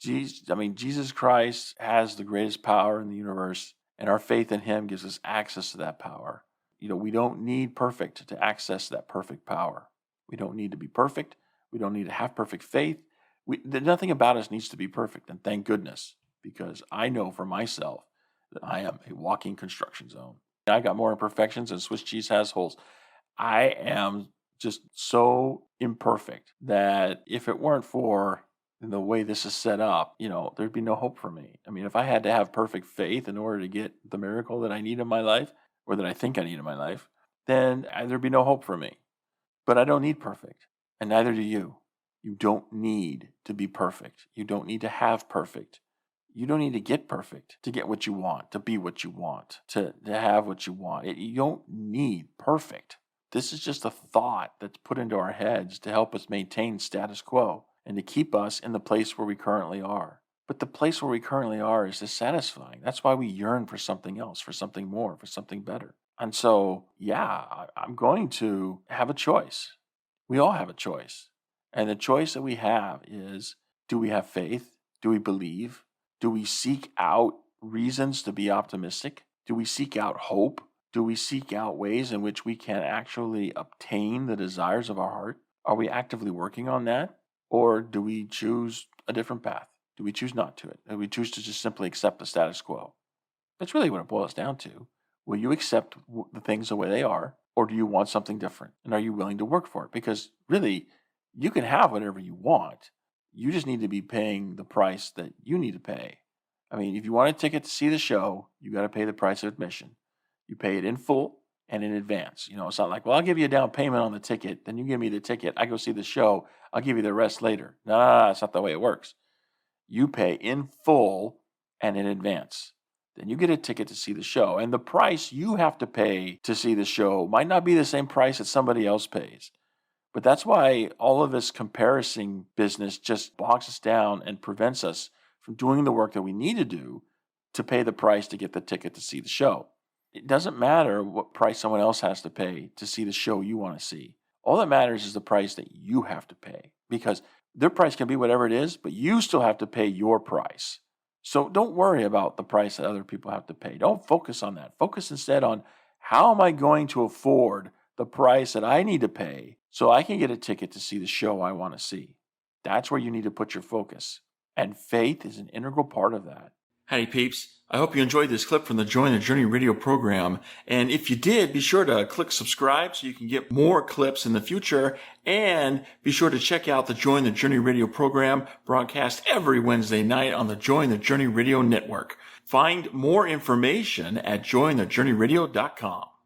Jesus Christ has the greatest power in the universe, and our faith in him gives us access to that power. We don't need perfect to access that perfect power. We don't need to be perfect. We don't need to have perfect faith. Nothing about us needs to be perfect, and thank goodness, because I know for myself that I am a walking construction zone. I got more imperfections than Swiss cheese has holes. I am just so imperfect that if it weren't for the way this is set up, there'd be no hope for me. If I had to have perfect faith in order to get the miracle that I need in my life, or that I think I need in my life, then there'd be no hope for me. But I don't need perfect, and neither do you. You don't need to be perfect. You don't need to have perfect. You don't need to get perfect to get what you want, to be what you want, to have what you want. You don't need perfect. This is just a thought that's put into our heads to help us maintain status quo and to keep us in the place where we currently are. But the place where we currently are is dissatisfying. That's why we yearn for something else, for something more, for something better. And so, I'm going to have a choice. We all have a choice. And the choice that we have is, do we have faith? Do we believe? Do we seek out reasons to be optimistic? Do we seek out hope? Do we seek out ways in which we can actually obtain the desires of our heart? Are we actively working on that? Or do we choose a different path? Do we choose not to it? Do we choose to just simply accept the status quo? That's really what it boils down to. Will you accept the things the way they are, or do you want something different? And are you willing to work for it? Because really, you can have whatever you want. You just need to be paying the price that you need to pay. If you want a ticket to see the show, you got to pay the price of admission. You pay it in full and in advance. It's not like, well, I'll give you a down payment on the ticket, then you give me the ticket, I go see the show, I'll give you the rest later. No, that's not the way it works. You pay in full and in advance. Then you get a ticket to see the show. And the price you have to pay to see the show might not be the same price that somebody else pays. But that's why all of this comparison business just bogs us down and prevents us from doing the work that we need to do to pay the price to get the ticket to see the show. It doesn't matter what price someone else has to pay to see the show you want to see. All that matters is the price that you have to pay, because their price can be whatever it is, but you still have to pay your price. So don't worry about the price that other people have to pay. Don't focus on that. Focus instead on, how am I going to afford the price that I need to pay so I can get a ticket to see the show I want to see? That's where you need to put your focus. And faith is an integral part of that. Howdy peeps. I hope you enjoyed this clip from the Join the Journey radio program. And if you did, be sure to click subscribe so you can get more clips in the future. And be sure to check out the Join the Journey radio program, broadcast every Wednesday night on the Join the Journey radio network. Find more information at jointhejourneyradio.com.